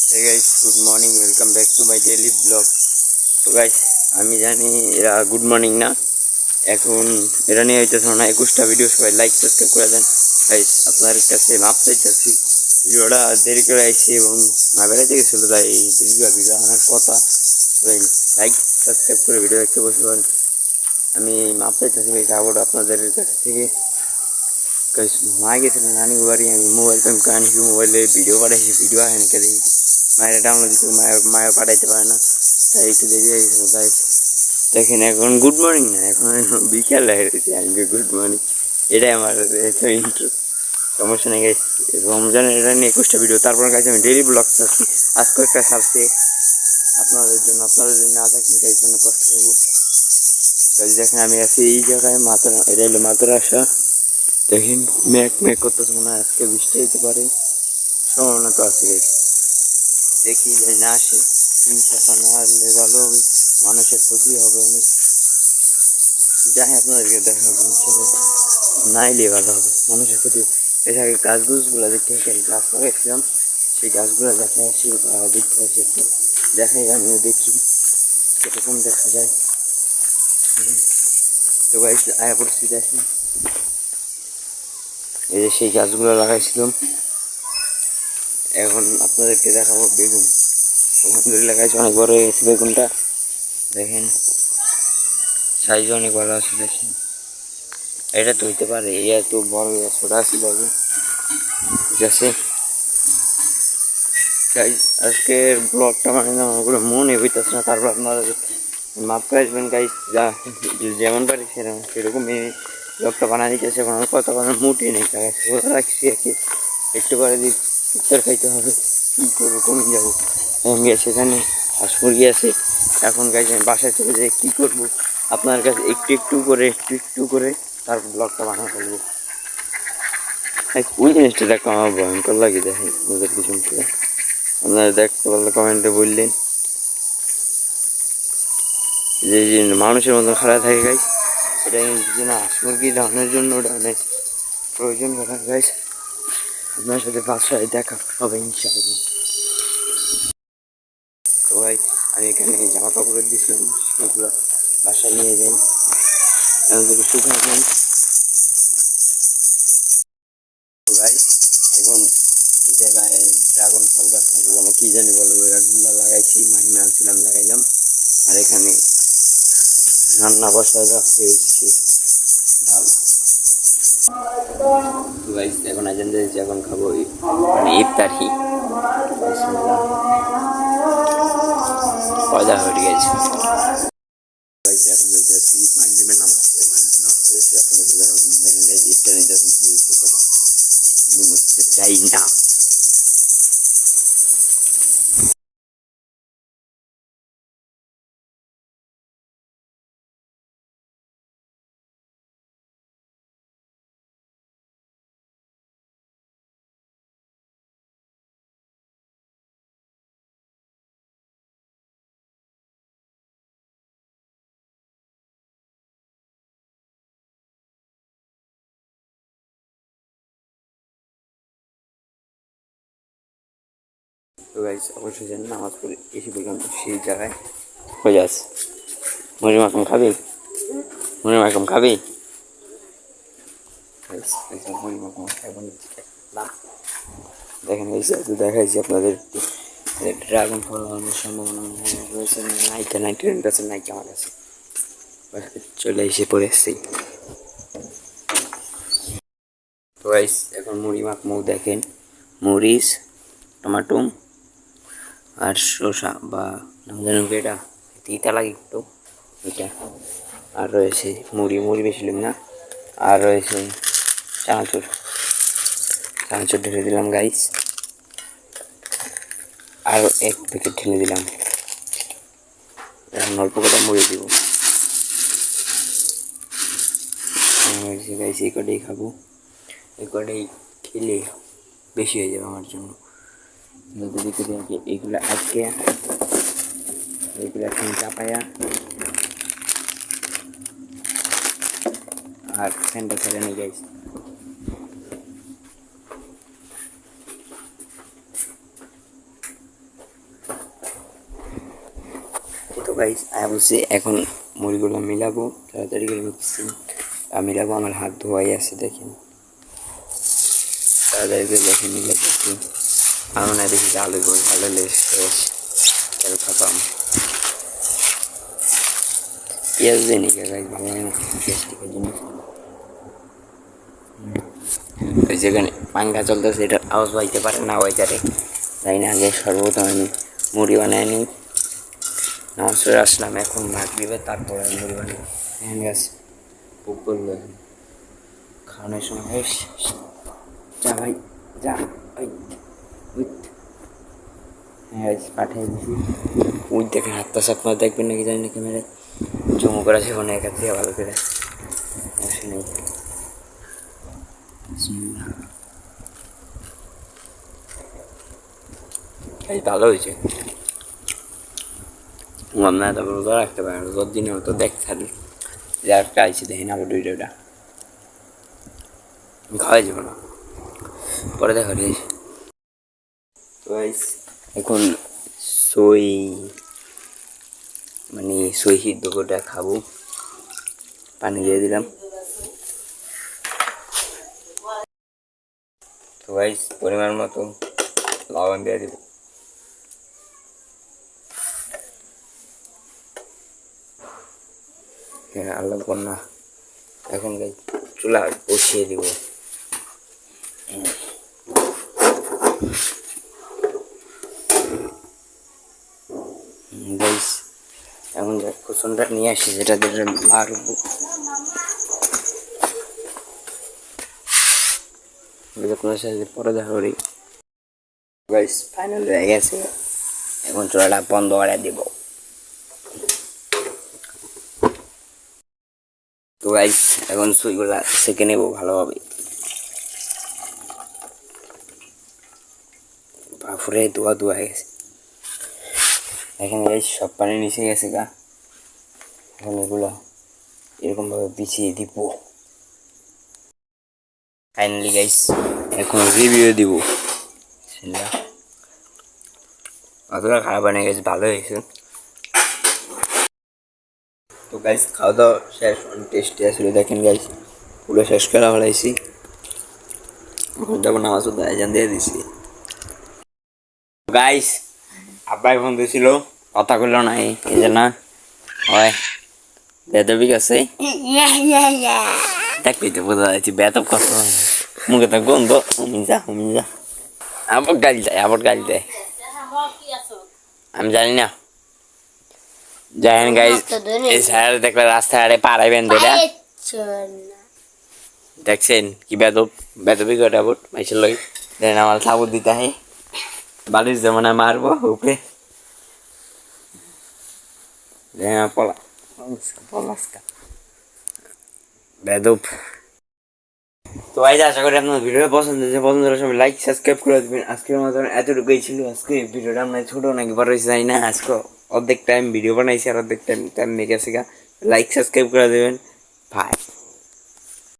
Hey guys, good morning. Welcome back to my daily vlog. তো guys আমি জানি এরা গুড মর্নিং না, এখন এরা নিয়ে হইতেছে না 21টা ভিডিও। সবাই লাইক সাবস্ক্রাইব করে দেন গাইস। আপনার কাছে মাপ চাইতেছি, ভিডিওটা দেরি করে আইছি এবং না বেড়াইতে গেছিলো তাই ভিডিও আনার কথা। সবাই লাইক সাবস্ক্রাইব করে ভিডিও দেখতে বসে পারেন। আমি মাপ চাইতেছি গাইস আবার আপনাদের কাছ থেকে। গাইস মা গেছিলেন নানি বাড়ি, আমি মোবাইল পেম কানি মোবাইলে ভিডিও পাঠাইছি, ভিডিও আসে না কেন মায়ের ডাউনলোড দিতে মায়ের পাঠাইতে পারে না, তাই একটু দেরি হয়ে গেছিলো গাইস। দেখেন এখন গুড মর্নিং না, এখন বিকেল হয়ে গেছে। আমি গুড মর্নিং, এটাই আমার ইন্ট্রো। সমস্যা নেই গাইস, রমজানের এটা নিয়ে 21টা ভিডিও। তারপর গাইস আমি ডেইলি ব্লগ চাচ্ছি, আজকে একটা ছাড়ছে আপনাদের জন্য না থাকলে গাইস জন্য কষ্ট হবো গাইস। দেখেন আমি আছি এই জায়গায় মাত্রা, এটা হলো মাদ্রাসা। দেখেন মেঘ করতেছে, মনে হয় আজকে বৃষ্টি হইতে পারে, সম্ভাবনা তো আছে গাইস। দেখি যদি না আসে, ইনশাল্লাহ না আসলে ভালো হবে, মানুষের ক্ষতি হবে অনেক। যাই আপনাদেরকে দেখাবো, ইনশাল্লাহ না এলে ভালো হবে, মানুষের ক্ষতি। এর আগে গাছগুলো দেখতে গাছ লাগাইছিলাম, সেই গাছগুলো দেখে আসি বা দেখতে আসি, একটু দেখাই, আমিও দেখি কিরকম দেখা যায়। তো গাইস আয়া পড়ছি, দেখেন এই যে সেই গাছগুলো লাগাইছিলাম। এখন আপনাদেরকে দেখাবো বেগুন। আলহামদুলিল্লাহ গাইস অনেক বড় হয়ে গেছে বেগুনটা, দেখেন সাইজ অনেক ভালো আছে। দেখেন এটা তো হইতে পারে, এটা তো বড় ছোট আছে আগে, ঠিক আছে গাইস। আজকের ব্লগটা মানে আমার কোনো মনে হইতেছে না, তারপর আপনারা মাপ করে আসবেন গাইস। যা যেমন পারি সেরকমই ব্লগটা বানিয়ে দিতেছে। এখন আমার কথা কোনো মুটই নেই গাইস, রাখছি একটু পরে ইফতার খাইতে হবে, কী করবো, কমে যাবো। আমি সেখানে হাঁস মুরগি আছে। এখন গাইস আমি বাসায় চলে যাই, কী করবো আপনার কাছে একটু করে তারপর ব্লগটা বানানো ফেলবো। ওই জিনিসটা দেখো আমার ভয়ঙ্কর লাগে, দেখেন আপনাদের পিছন থেকে। আপনারা দেখতে পারলে কমেন্টে বললেন যে মানুষের মতন খারাপ থাকে গাইস, এটা কিন্তু না হাঁস মুরগি ধানের জন্য ওটা অনেক প্রয়োজন করা গাইস। আপনার সাথে বাসায় দেখা হবে ইনশাআল্লাহ। তো ভাই আমি এখানে জামা কাপড় দিয়েছিলাম, সেগুলো বাসায় নিয়ে যাই, আমাদের শুকানো যাই। তো ভাই এখন এই জায়গায় ড্রাগন ফল গাছ থাকে, যেন কি জানি বলে, ওই গাছগুলো লাগাইছি, মাহিমে আনছিলাম লাগাইলাম। আর এখানে রান্না বসা হয়েছে ডাল। তো ভাই এখন আজান দিয়েছি, এখন খাবো মানে ইফতারি। পয়দা হয়ে গেছে গাইস, এখন যাচ্ছি মাগরিবের নামাজ পড়তে। আপনাদের দেখেন গাইস ইফতারি আমি বুঝতে চাই না। তো গাইস অবশ্যই জানেন নামাজ পড়ে এসে বললাম সেই জায়গায় হয়ে যাচ্ছে। মুড়ি মাখম খাবি, মুড়ি মাখম খাবি। মুড়ি মাখম খাবো না, দেখেন এই দেখাইছি আপনাদের ড্রাগন ফল হওয়ার সম্ভাবনা রয়েছে। নাইকা 99% নাইকা আমার কাছে চলে এসে পড়েছি। তো গাইস এখন মুড়ি মাখমু, দেখেন মরিচ, টমাটো আর শসা বা জানেন কি এটা তিতা লাগে একটু এটা। আর রয়েছে মুড়ি বেশি নিলাম না, আর রয়েছে চানাচুর ঢেলে দিলাম গাইস, আর এক প্যাকেট ঢেলে দিলাম। এখন অল্প করে মুড়ি দিব গাইস, এই কটাই খাবো, এই কটাই খেলে বেশি হয়ে যাবে আমার জন্য। এইগুলো আজকে এইগুলো এখন চাপায়া আর ফ্যানটা ছেড়ে নিয়ে গাইস। গাইস আমি বলছি এখন মুড়িগুলো মিলাবো তাড়াতাড়ি করে মিক্সিং মিলাবো। আমার হাত ধোয়াই আছে দেখেন, তাড়াতাড়ি করে দেখেন মিলাতেছি। আমার না দেখি আলু করে ভালো লেস শেষ তেল খাতাম পেঁয়াজ দিয়ে নিকে গাইস ভালো হয় না টেস্টিকের জন্য। ওই যেখানে পাঙ্খা চলতেছে এটার আওয়াজ পাইতে পারে না ওইটারে তাই না। আগে সর্বপ্রথম আমি মুড়ি বানাই নিই, নামাজ পড়ে আসলাম, এখন ভাত দিবে তারপরে মুড়ি বানাই হ্যান্ড গাছ বুক করলো। খাওয়ানোর সময় যা ভাই যা ওই হ্যাঁ পাঠিয়ে দিছি। ওই দেখে হাতটা সাপমা দেখবেন নাকি জানি না ক্যামেরায় জমু করা সেখানে একা থেকে ভালো করে বসে নেই। এই ভালো হয়েছে আপনারা তারপর রোজা রাখতে পারেন, রোজার দিনে তো দেখছেন যে একটা আইসি দেখেন আবার দুইটা খাওয়াই যাব না পরে দেখা দিয়েছি। তো এখন সই মানে সই সিদ্ধ করে খাবো, পানি দিয়ে দিলাম। তো গাইস পরিমাণ মতো লবণ দিয়ে দিব। হ্যাঁ আল্লাহ কন্যা এখন গাই চুলা বসিয়ে দিব। গাইস এখন যে কুসনটা নিয়ে আসি যেটা দিয়ে মারবো আপনার সাথে পরে দেখা করি। গাইস ফাইনাল হয়ে গেছে, এখন চুলাটা বন্ধ করে দিব। তো গাইস এখন সুইগুলা সেকে নেব ভালোভাবে। বাফুরে ধোয়া ধোয়া হয়ে গেছে এখন গাইস সব পানি নিচে গেছে গা। এখন এগুলো এরকম ভাবে বিছিয়ে দিব। ফাইনালি গাইস এখন রিভিউ দিব। অতটা খারাপ বানিয়ে গেছে, ভালো হয়েছে। তো গাইস খাওয়া দাওয়া শেষ, অনেক টেস্টি আসলে দেখেন গাইস পুরো শেষ করা ফেলাইছি। এখন যখন নামাজ পড়তে আজান দিয়ে দিছি। গাইস আব্বাই ফোন দিয়েছিল কথা কইলো না এই যে না হয় বেদবিক আছে দেখবি তো বোঝা যাচ্ছে বেতব কত মুখে তো গন্ধ হুমি যা আবার গালি দেয় আমি জানি না। জানেন গাইস এই স্যার দেখলে রাস্তাঘাটে পাড়াইবেন দুইটা দেখছেন কি বেদবি করে আবার মাইসের লই দেখেন আমার সাবুত দিতে হয় বালিশ যেমন মারবো উপরে বেদব। তো ভাই আশা করি আপনার ভিডিও পছন্দ হয়েছে, পছন্দ হলে সবাই লাইক সাবস্ক্রাইব করে দেবেন। আজকের মতন এতটুকুই ছিল। আজকে ভিডিওটা আপনার ছোট নাকি বড় হয়েছে জানি না, আজকে অর্ধেক টাইম ভিডিও বানাইছি আর অর্ধেক টাইম মেকে আছে। লাইক সাবস্ক্রাইব করে দেবেন ভাই।